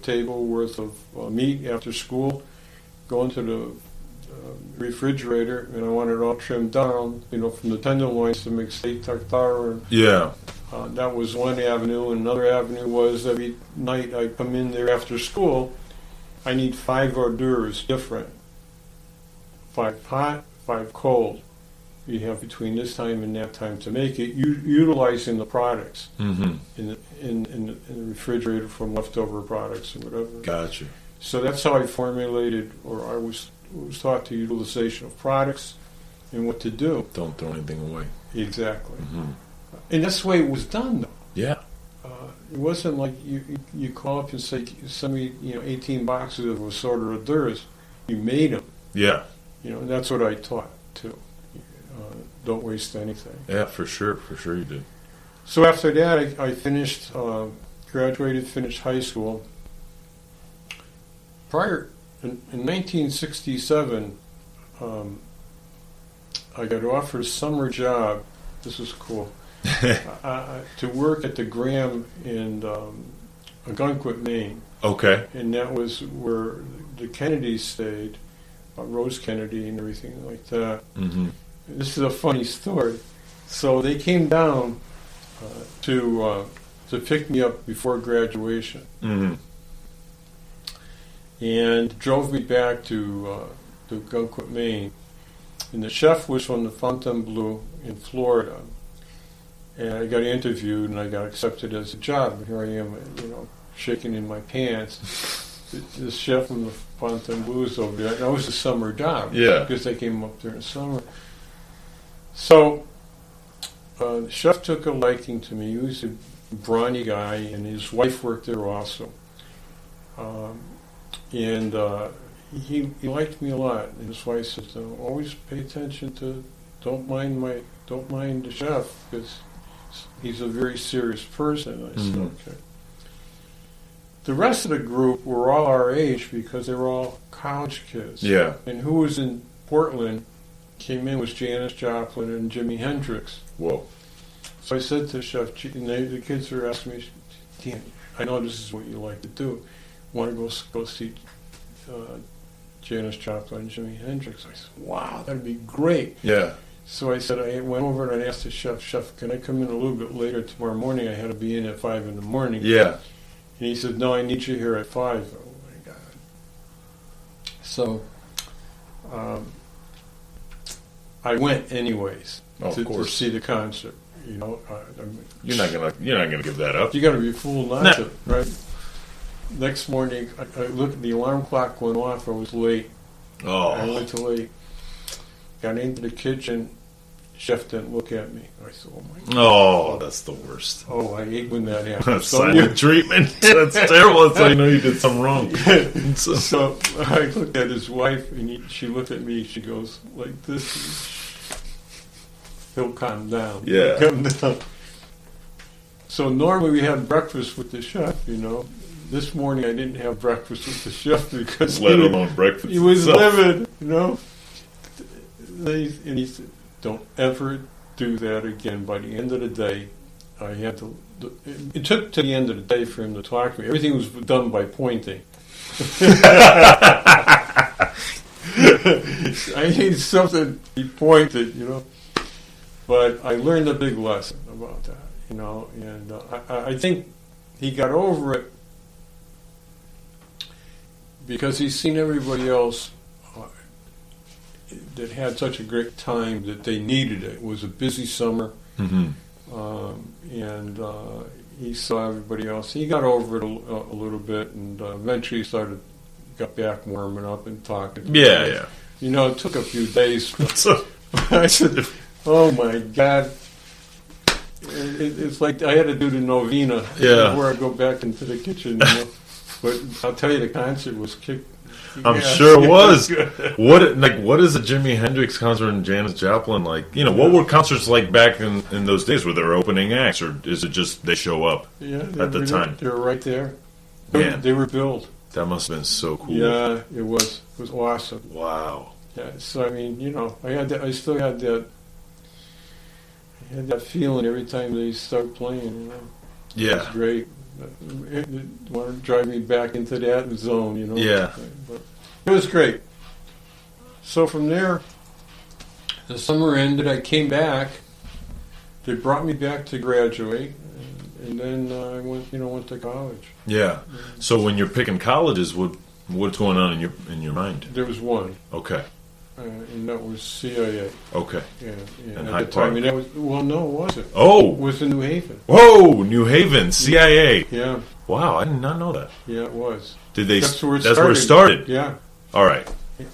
table worth of meat after school, go into the refrigerator, and I want it all trimmed down, from the tenderloins to make steak tartare. Yeah. That was one avenue. And another avenue was every night I come in there after school, I need 5 hors d'oeuvres different. 5 hot, 5 cold. You have between this time and that time to make it, utilizing the products in the refrigerator from leftover products and whatever. Gotcha. So that's how I formulated, or I was taught the utilization of products and what to do. Don't throw anything away. Exactly. And that's the way it was done, though. Yeah. It wasn't like you call up and say, send me 18 boxes of assorted hors d'oeuvres. You made them. Yeah. And that's what I taught, too. Don't waste anything. Yeah, for sure you did. So after that, I finished, graduated, finished high school. Prior, in 1967, I got offered a summer job. This was cool. To work at the Graham in Algonquin, Maine. Okay. And that was where the Kennedys stayed, Rose Kennedy and everything like that. This is a funny story. So they came down to pick me up before graduation, and drove me back to Algonquin, Maine. And the chef was from the Fontainebleau in Florida. And I got interviewed and I got accepted as a job. And here I am, shaking in my pants. This chef from the Fontainebleau is over there. That was a summer job. Yeah. Because they came up there in summer. So the chef took a liking to me. He was a brawny guy, and his wife worked there also. And he liked me a lot. And his wife said, always pay attention to, don't mind the chef, because he's a very serious person. I said, okay. The rest of the group were all our age because they were all college kids. Yeah. And who was in Portland came in was Janis Joplin and Jimi Hendrix. Whoa. So I said to Chef, and the kids are asking me, Dan, I know this is what you like to do. Want to go see Janis Joplin and Jimi Hendrix? I said, wow, that'd be great. Yeah. So I said, I went over and I asked the chef, can I come in a little bit later tomorrow morning? I had to be in at 5 in the morning. Yeah. And he said, no, I need you here at 5. Oh, my God. So I went anyways to see the concert. You're not gonna give that up. You got to be a fool not to, right? Next morning, I looked at the alarm clock went off. I was late. Oh. I went to late. Got into the kitchen. Chef didn't look at me. I said, oh my God. Oh, that's the worst. Oh, I hate when that happens. That's silent treatment. That's terrible. That's how you know you did something wrong. So I looked at his wife, and she looked at me. She goes like this. He'll calm down. Yeah. Calm down. So normally we had breakfast with the chef, This morning I didn't have breakfast with the chef because let alone breakfast. He was livid, And he said, don't ever do that again. By the end of the day, I had to. It took to the end of the day for him to talk to me. Everything was done by pointing. I need something. He pointed, But I learned a big lesson about that, And I think he got over it because he's seen everybody else that had such a great time that they needed it. It was a busy summer, and he saw everybody else. He got over it a little bit, and eventually got back warming up and talking. Yeah. It took a few days. But I said, oh my God. It's like I had to do the novena before I go back into the kitchen. But I'll tell you, the concert was kicked. I'm sure it was. What is a Jimi Hendrix concert and Janis Joplin like? What were concerts like back in those days? Were there opening acts, or is it just they show up at the time? They were right there. Man. They were billed. That must have been so cool. Yeah, it was. It was awesome. Wow. Yeah. So I still had that. I had that feeling every time they start playing. Yeah. It was great. It wanted to drive me back into that zone, you know. Yeah. But it was great. So from there, the summer ended. I came back. They brought me back to graduate, and then I went to college. Yeah. So when you're picking colleges, what's going on in your mind? There was one. Okay. And that was CIA. Okay. Yeah. And at Hyde the time, Park. and that was no, it wasn't. Oh. It was in New Haven. Whoa, New Haven, CIA. Yeah. Wow, I did not know that. Yeah, it was. Did they? That's where it started. Yeah. All right.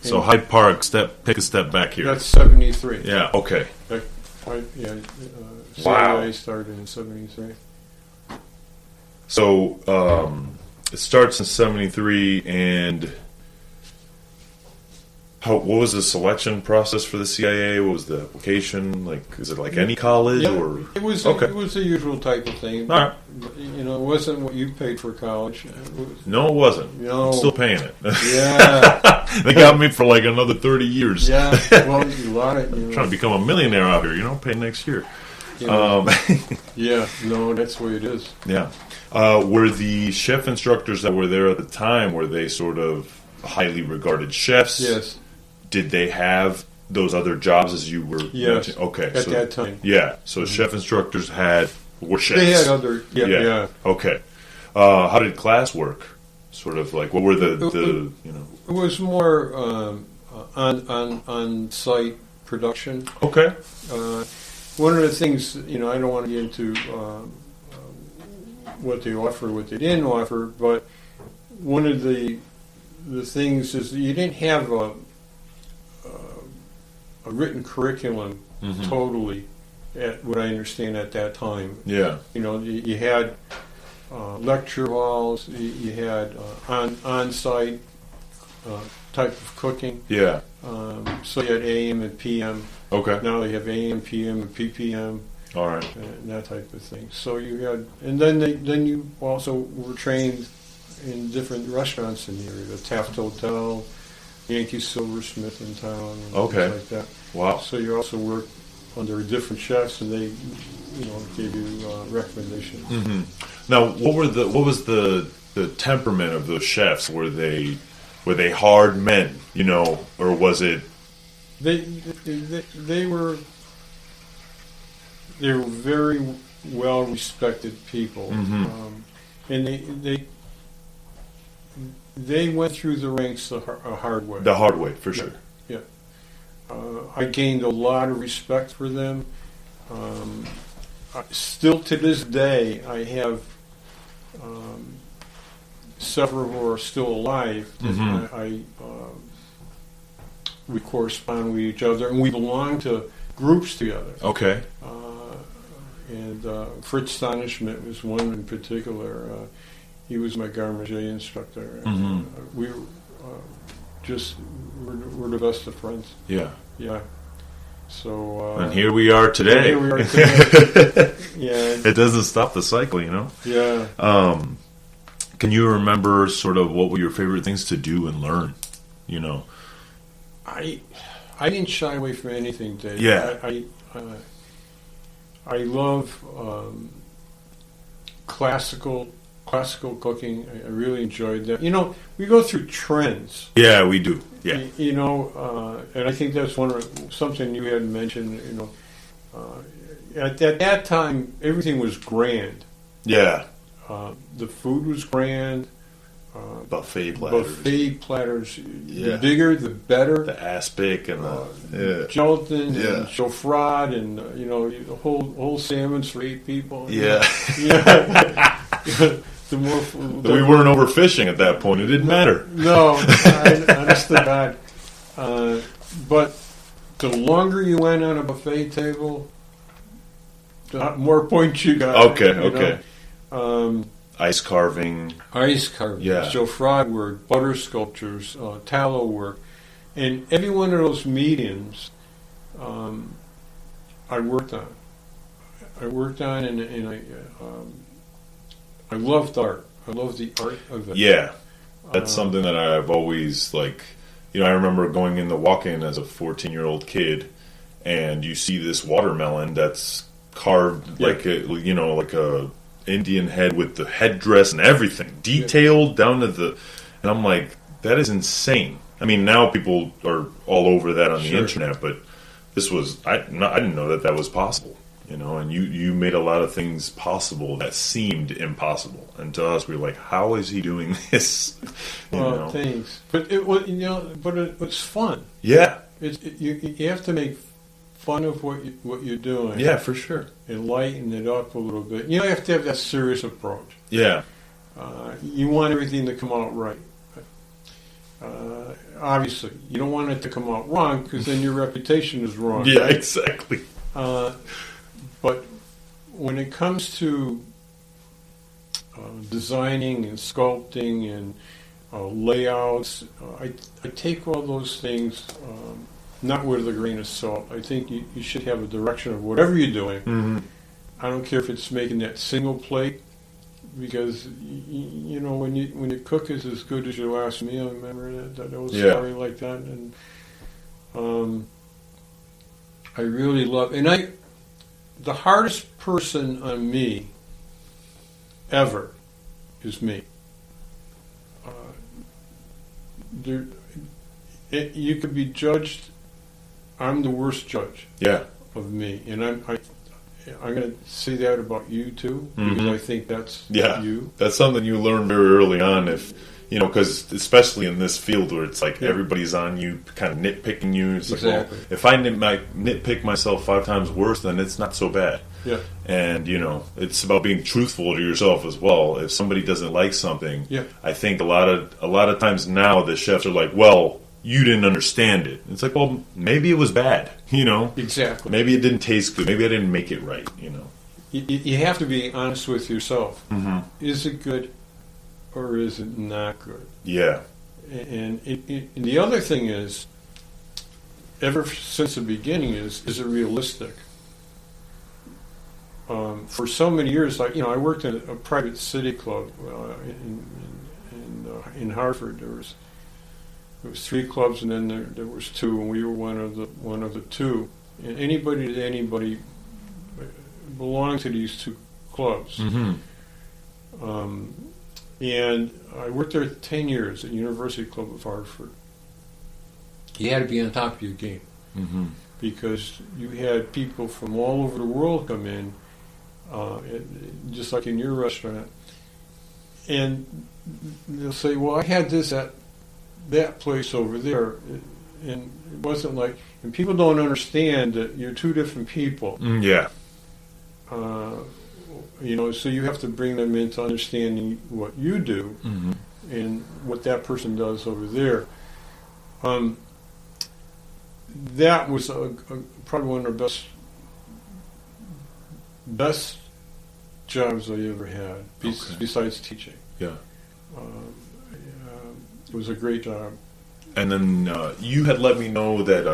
So And Hyde Park, take a step back here. that's 73. Yeah. Okay. CIA Wow. started in 73. So it starts in 73, and what was the selection process for the CIA? What was the application? Like, is it like any college Yeah, or? it was Okay. it was the usual type of thing. All right. You know, it wasn't what you paid for college. It was, No, it wasn't. No. I'm still paying it. yeah, They got me for like another 30 years. yeah. Well, you lot it. You know. Trying to become a millionaire out here, pay next year. You know. Yeah, no, that's the way it is. Yeah. Were the chef instructors that were there at the time, were they sort of highly regarded chefs? Yes. Did they have those other jobs as you were Yes. mentioning? Okay. At that time. Yeah. So chef instructors were chefs. They had other. Yeah. Okay. How did class work? Sort of like, what were the It was more on site production. Okay. One of the things, I don't want to get into what they offer, what they didn't offer, but one of the things is that you didn't have a written curriculum totally, at what I understand at that time. Yeah. You had lecture halls, you had on-site type of cooking. Yeah. So you had AM and PM. Okay. Now they have AM, PM, and PPM, All right. and that type of thing. So you had, and then you also were trained in different restaurants in the area, the Taft Hotel, Yankee Silversmith in town, and Okay. things like that. Wow. So you also worked under different chefs, and they, gave you recommendations. Hmm. Now, what was the temperament of those chefs? Were they hard men, or was it? They were very well respected people, and they went through the ranks the hard way. The hard way, for sure. Yeah. I gained a lot of respect for them. Still to this day, I have several who are still alive. We correspond with each other, and we belong to groups together. Okay. And Fritz Astonishment was one in particular. He was my garde manger instructor. We were we're the best of friends. Yeah. Yeah. So. And here we are today. Here we are today. Yeah. It doesn't stop the cycle, Yeah. Can you remember sort of what were your favorite things to do and learn? I didn't shy away from anything, Dave. Yeah. I love classical cooking. I really enjoyed that. We go through trends. Yeah, we do. Yeah. And I think that's something you had mentioned. At that time, everything was grand. Yeah. The food was grand. Buffet platters. The bigger, the better. The aspic and the gelatin and chaufrade and the whole salmons for 8 people. Yeah. The more food, we weren't overfishing at that point. It didn't matter. No, honest to God. But the longer you went on a buffet table, the more points you got. Okay. Ice carving. Yeah. Chaufrade work, butter sculptures, tallow work. And every one of those mediums I worked on. And I loved art. I loved the art of it. Yeah. That's something that I've always, I remember going in the walk-in as a 14-year-old kid, and you see this watermelon that's carved like a Indian head with the headdress and everything, detailed down to the. And I'm like, that is insane. I mean, now people are all over that on the internet, but this was I didn't know that was possible. You know, and you made a lot of things possible that seemed impossible, and to us, we were like, "How is he doing this?" Well, thanks, but it was it was fun. Yeah, you have to make fun of what you're doing. Yeah, for sure, and lighten it up a little bit. You have to have that serious approach. Yeah, you want everything to come out right. Obviously, you don't want it to come out wrong because then your reputation is wrong. Yeah, right? Exactly. But when it comes to designing and sculpting and layouts, I take all those things not with a grain of salt. I think you should have a direction of whatever you're doing. Mm-hmm. I don't care if it's making that single plate, because when your cook is as good as your last meal. Remember that old story like that, and I really love. And the hardest person on me ever is me. You could be judged. I'm the worst judge. Yeah. Of me, and I'm going to say that about you too, because I think that's you. That's something you learn very early on, because especially in this field where it's like everybody's on you, kind of nitpicking you. It's like, well, if I nitpick myself 5 times worse, then it's not so bad. Yeah. And it's about being truthful to yourself as well. If somebody doesn't like something, I think a lot of times now the chefs are like, well, you didn't understand it. It's like, well, maybe it was bad, Exactly. Maybe it didn't taste good. Maybe I didn't make it right, You have to be honest with yourself. Mm-hmm. Is it good or is it not good? Yeah. And the other thing is, ever since the beginning, is it realistic? For so many years, I worked in a private city club in Hartford. There was 3 clubs, and then there was 2, and we were one of the 2. And anybody belonged to these 2 clubs. Mm-hmm. And I worked there 10 years at University Club of Hartford. You had to be on top of your game, because you had people from all over the world come in, just like in your restaurant, and they'll say, "Well, I had this at that place over there," and it wasn't like. And people don't understand that you're 2 different people. Yeah. So you have to bring them into understanding what you do and what that person does over there. That was probably one of the best jobs I ever had, besides teaching. Yeah. It was a great job. And then you had let me know that,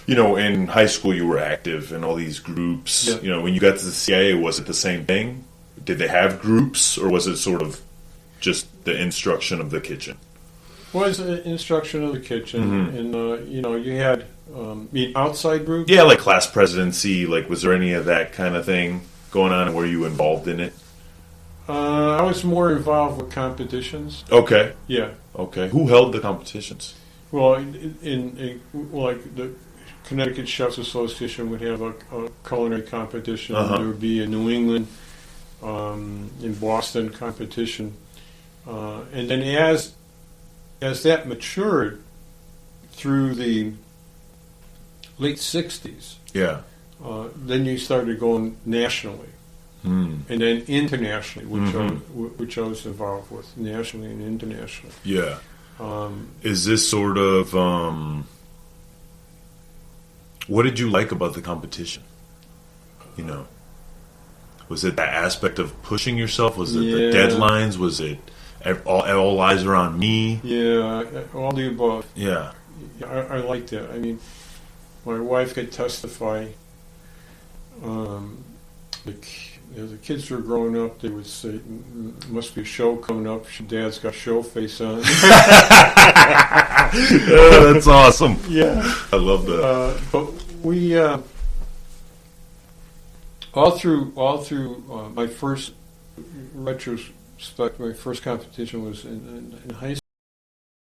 in high school you were active in all these groups. Yeah. When you got to the CIA, was it the same thing? Did they have groups, or was it sort of just the instruction of the kitchen? Was the instruction of the kitchen, and you had outside groups. Yeah, like class presidency. Like, was there any of that kind of thing going on, and were you involved in it? I was more involved with competitions. Okay. Yeah. Okay. Who held the competitions? Well, like the Connecticut Chefs Association would have a culinary competition. There would be a New England, in Boston competition, and then as that matured through the late '60s, then you started going nationally. And then internationally, which I was involved with, nationally and internationally. Yeah. Is this sort of what did you like about the competition? Was it that aspect of pushing yourself? Was it the deadlines? Was it all eyes are on me? Yeah, all the above. Yeah. I like that. I mean, my wife could testify. As the kids were growing up, they would say, "Must be a show coming up. Dad's got show face on." That's awesome. Yeah, I love that. But we all through my first retrospect, my first competition was in high